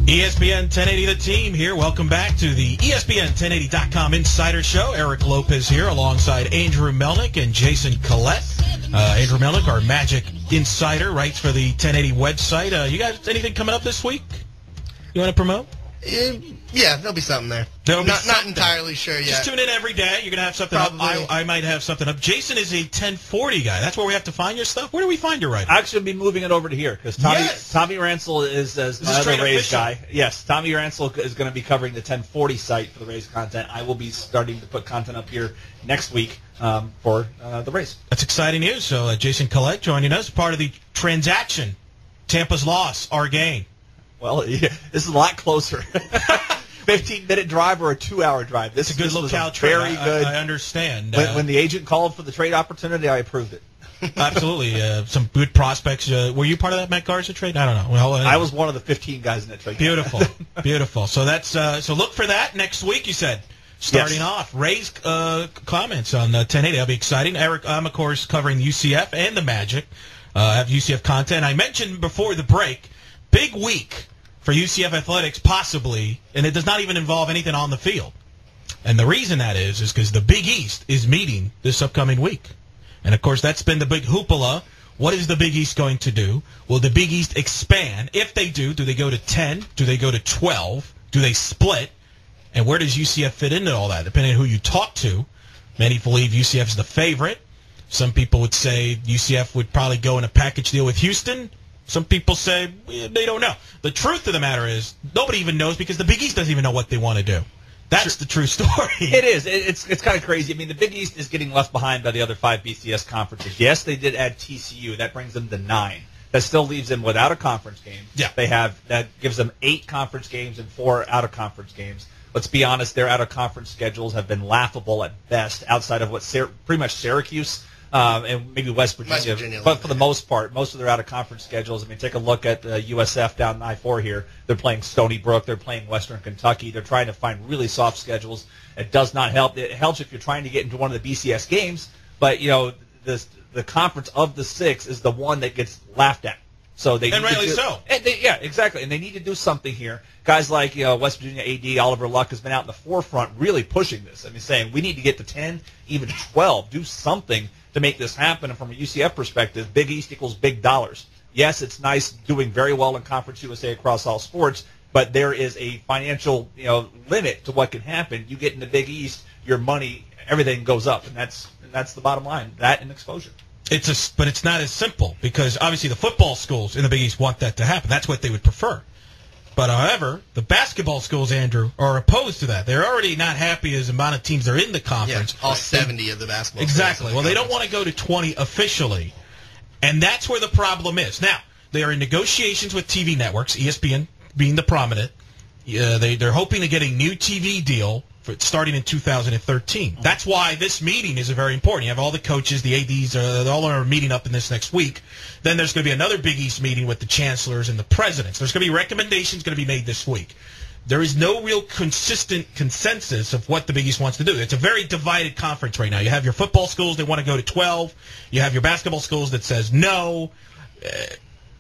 ESPN 1080 The Team here. Welcome back to the ESPN1080.com Insider Show. Eric Lopez here alongside Andrew Melnick and Jason Collette. Andrew Melnick, our Magic Insider, writes for the 1080 website. You guys, anything coming up this week you want to promote? Yeah, there'll be something there. Not entirely sure yet. Just tune in every day. You're going to have something Probably. up. I might have something up. Jason is a 1040 guy. That's where we have to find your stuff? Where do we find your writing? Actually, I'll be moving it over to here because Tommy Ransel is my other Rays guy. Yes, Tommy Ransel is going to be covering the 1040 site for the Rays content. I will be starting to put content up here next week for the Rays. That's exciting news. So Jason Collette joining us, part of the transaction. Tampa's loss, our gain. Well, yeah, this is a lot closer. 15-minute drive or a 2-hour drive. This is a good locale trade. Very good. I understand. When the agent called for the trade opportunity, I approved it. Absolutely. Some good prospects. Were you part of that Matt Garza trade? I don't know. Well, I was one of the 15 guys in that trade. Beautiful. Beautiful. So that's so look for that next week, you said. Starting off, Rays comments on 1080. That'll be exciting. Eric, I'm, of course, covering UCF and the Magic. I have UCF content. I mentioned before the break, big week for UCF athletics, possibly, and it does not even involve anything on the field. And the reason that is because the Big East is meeting this upcoming week. And, of course, that's been the big hoopla. What is the Big East going to do? Will the Big East expand? If they do they go to 10? Do they go to 12? Do they split? And where does UCF fit into all that? Depending on who you talk to, many believe UCF is the favorite. Some people would say UCF would probably go in a package deal with Houston. Some people say they don't know. The truth of the matter is nobody even knows because the Big East doesn't even know what they want to do. That's the true story. It is. It's kind of crazy. I mean, the Big East is getting left behind by the other 5 BCS conferences. Yes, they did add TCU. That brings them to 9. That still leaves them without a conference game. Yeah. That gives them 8 conference games and 4 out-of-conference games. Let's be honest, their out-of-conference schedules have been laughable at best outside of what pretty much Syracuse and maybe West Virginia, but for the most part, most of their out-of-conference schedules. I mean, take a look at USF down I-4 here. They're playing Stony Brook. They're playing Western Kentucky. They're trying to find really soft schedules. It does not help. It helps if you're trying to get into one of the BCS games, but, you know, the conference of the 6 is the one that gets laughed at. So they and rightly so. Yeah, exactly. And they need to do something here. Guys like West Virginia AD, Oliver Luck, has been out in the forefront really pushing this. I mean, saying we need to get to 10, even 12. Do something to make this happen. And from a UCF perspective, Big East equals big dollars. Yes, it's nice doing very well in Conference USA across all sports, but there is a financial limit to what can happen. You get in the Big East, your money, everything goes up, and that's the bottom line. That and exposure. But it's not as simple because obviously the football schools in the Big East want that to happen. That's what they would prefer. But however, the basketball schools, Andrew, are opposed to that. They're already not happy as the amount of teams that are in the conference. Yeah, all 70 of the basketball exactly. schools. Well, they don't want to go to 20 officially, and that's where the problem is. Now, they are in negotiations with TV networks, ESPN being the prominent. They're hoping to get a new TV deal starting in 2013. That's why this meeting is very important. You have all the coaches, the ADs, they all are meeting up in this next week. Then there's going to be another Big East meeting with the chancellors and the presidents. There's going to be recommendations going to be made this week. There is no real consistent consensus of what the Big East wants to do. It's a very divided conference right now. You have your football schools that want to go to 12. You have your basketball schools that says no.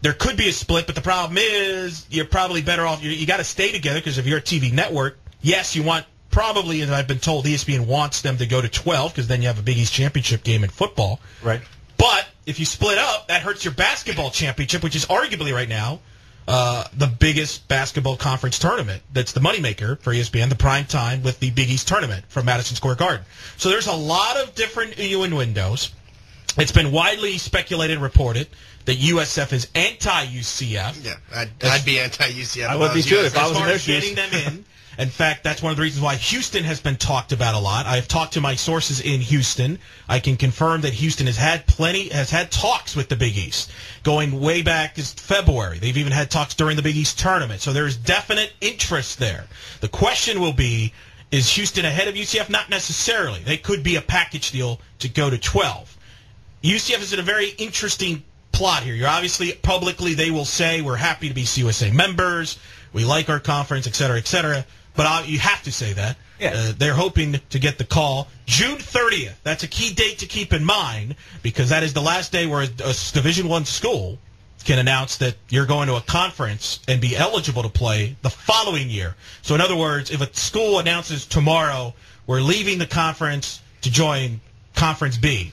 There could be a split, but the problem is you're probably better off. You got to stay together because if you're a TV network, yes, you want probably, as I've been told, ESPN wants them to go to 12 because then you have a Big East championship game in football. Right. But if you split up, that hurts your basketball championship, which is arguably right now the biggest basketball conference tournament. That's the moneymaker for ESPN, the prime time with the Big East tournament from Madison Square Garden. So there's a lot of different innuendos. It's been widely speculated and reported that USF is anti-UCF. Yeah, I'd be anti-UCF. I would be too if I was in their shoes. Getting them in. In fact, that's one of the reasons why Houston has been talked about a lot. I've talked to my sources in Houston. I can confirm that Houston has had talks with the Big East going way back as February. They've even had talks during the Big East tournament. So there's definite interest there. The question will be, is Houston ahead of UCF? Not necessarily. They could be a package deal to go to 12. UCF is in a very interesting plot here. You're obviously publicly they will say we're happy to be CUSA members. We like our conference, et cetera, et cetera. But you have to say that. Yeah. They're hoping to get the call June 30th. That's a key date to keep in mind because that is the last day where a Division I school can announce that you're going to a conference and be eligible to play the following year. So in other words, if a school announces tomorrow we're leaving the conference to join Conference B,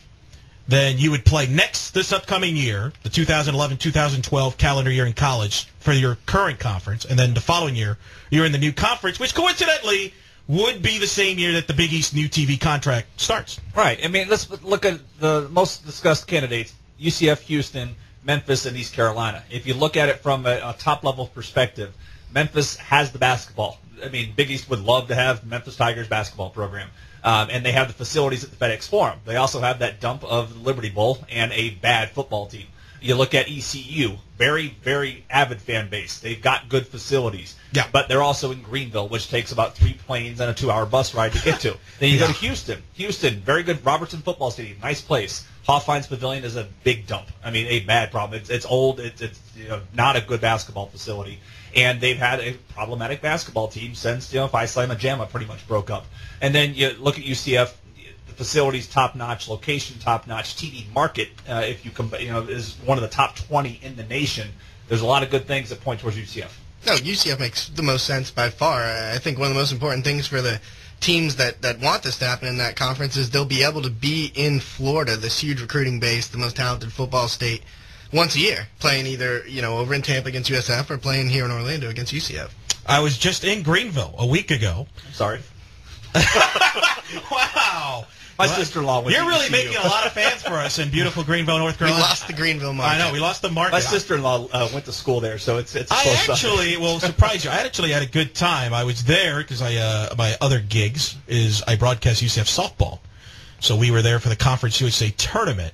then you would play this upcoming year, the 2011-2012 calendar year in college for your current conference, and then the following year you're in the new conference, which coincidentally would be the same year that the Big East new TV contract starts. Right. I mean, let's look at the most discussed candidates: UCF, Houston, Memphis, and East Carolina. If you look at it from a top-level perspective, Memphis has the basketball. I mean, Big East would love to have Memphis Tigers basketball program. And they have the facilities at the FedEx Forum. They also have that dump of the Liberty Bowl and a bad football team. You look at ECU, very, very avid fan base. They've got good facilities. Yeah. But they're also in Greenville, which takes about 3 planes and a 2-hour bus ride to get to. Then you go to Houston. Houston, very good Robertson Football Stadium, nice place. Hofheinz Pavilion is a big dump. I mean, a bad problem. It's old. It's not a good basketball facility. And they've had a problematic basketball team since, Phi Sigma Gamma pretty much broke up. And then you look at UCF, the facilities top-notch, location top-notch, TV market, if you is one of the top 20 in the nation. There's a lot of good things that point towards UCF. No, UCF makes the most sense by far. I think one of the most important things for the teams that want this to happen in that conference is they'll be able to be in Florida, this huge recruiting base, the most talented football state, once a year, playing either over in Tampa against USF or playing here in Orlando against UCF. I was just in Greenville a week ago. Sorry. Wow. My sister-in-law went to You're really ECU. making a lot of fans for us in beautiful Greenville, North We Carolina. lost the Greenville market. I know, we lost the market. My sister-in-law went to school there, so it's I close actually will surprise you. I actually had a good time. I was there because my other gigs is I broadcast UCF softball. So we were there for the Conference USA tournament,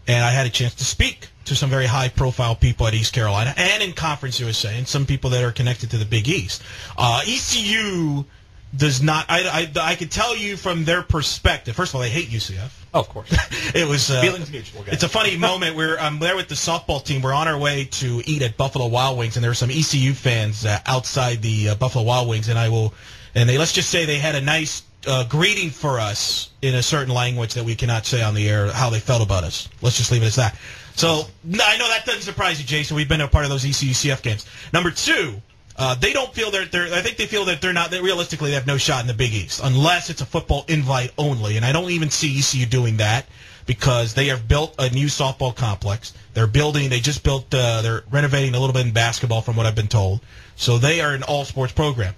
and I had a chance to speak to some very high-profile people at East Carolina and in Conference USA, and some people that are connected to the Big East. ECU does not. I can tell you from their perspective. First of all, they hate UCF. Oh, of course. It was feelings mutual, guys. It's a funny moment. I'm there with the softball team. We're on our way to eat at Buffalo Wild Wings, and there were some ECU fans outside the Buffalo Wild Wings, let's just say they had a nice greeting for us in a certain language that we cannot say on the air, how they felt about us. Let's just leave it as that. So I know that doesn't surprise you, Jason. We've been a part of those ECU-CF games. Number two, they don't feel I think they feel that that realistically they have no shot in the Big East unless it's a football invite only. And I don't even see ECU doing that because they have built a new softball complex. They're renovating a little bit in basketball from what I've been told. So they are an all-sports program.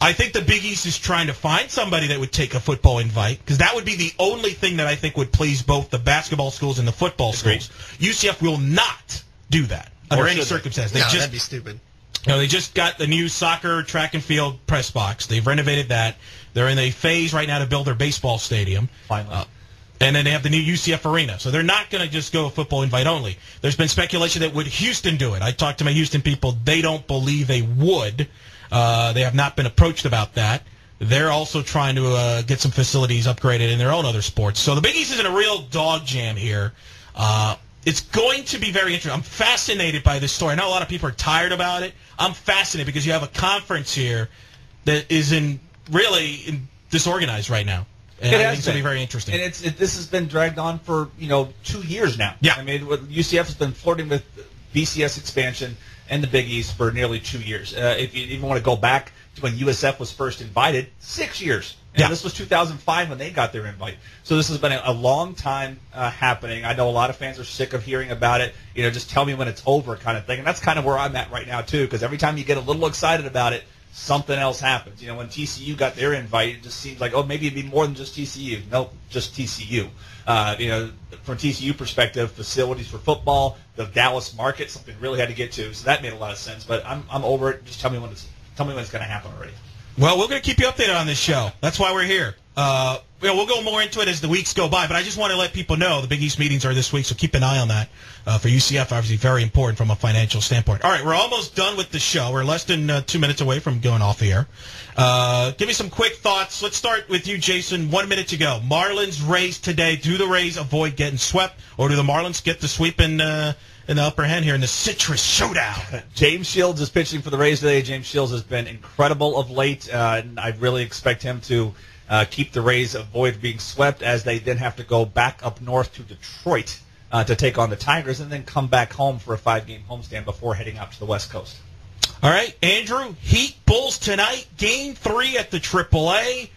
I think the Big East is trying to find somebody that would take a football invite because that would be the only thing that I think would please both the basketball schools and the football schools. UCF will not do that under any circumstance. That'd be stupid. They just got the new soccer, track and field press box. They've renovated that. They're in a phase right now to build their baseball stadium. Finally. And then they have the new UCF arena. So they're not going to just go football invite only. There's been speculation that would Houston do it. I talked to my Houston people. They don't believe they would. They have not been approached about that. They're also trying to get some facilities upgraded in their own other sports. So the Big East is in a real dog jam here. It's going to be very interesting. I'm fascinated by this story. I know a lot of people are tired about it. I'm fascinated because you have a conference here that is really disorganized right now. And I think it's going to be very interesting. And this has been dragged on for 2 years now. Yeah. I mean, UCF has been flirting with BCS expansion and the Big East for nearly 2 years. If you even want to go back to when USF was first invited, 6 years. And this was 2005 when they got their invite. So this has been a long time happening. I know a lot of fans are sick of hearing about it. Just tell me when it's over kind of thing. And that's kind of where I'm at right now, too, because every time you get a little excited about it, something else happens. When TCU got their invite, it just seems like, maybe it'd be more than just TCU. Nope, just TCU. From TCU perspective, facilities for football, the Dallas market, something really had to get to. So that made a lot of sense. But I'm over it. Just tell me when it's going to happen already. Well, we're going to keep you updated on this show. That's why we're here. We'll go more into it as the weeks go by, but I just want to let people know the Big East meetings are this week, so keep an eye on that. For UCF, obviously very important from a financial standpoint. All right, we're almost done with the show. We're less than 2 minutes away from going off the air. Give me some quick thoughts. Let's start with you, Jason. 1 minute to go. Marlins, Rays today. Do the Rays avoid getting swept, or do the Marlins get the sweep in the upper hand here in the Citrus Showdown? James Shields is pitching for the Rays today. James Shields has been incredible of late, and I really expect him to keep the Rays avoid being swept as they then have to go back up north to Detroit to take on the Tigers and then come back home for a 5-game homestand before heading out to the West Coast. All right, Andrew, Heat Bulls tonight, Game 3 at the AAA.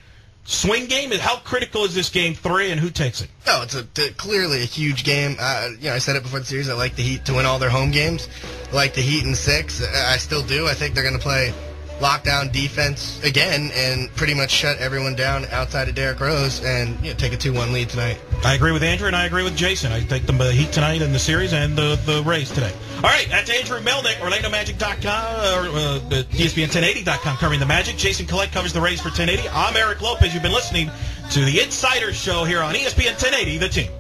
swing game? How critical is this game 3, and who takes it? No, it's clearly a huge game. I said it before the series. I like the Heat to win all their home games. I like the Heat in 6. I still do. I think they're going to play lockdown defense again and pretty much shut everyone down outside of Derrick Rose and take a 2-1 lead tonight. I agree with Andrew, and I agree with Jason. I take the Heat tonight in the series and the Rays today. All right, that's Andrew Melnick, OrlandoMagic.com, or ESPN1080.com covering the Magic. Jason Collette covers the Rays for 1080. I'm Eric Lopez. You've been listening to the Insider Show here on ESPN 1080, The Team.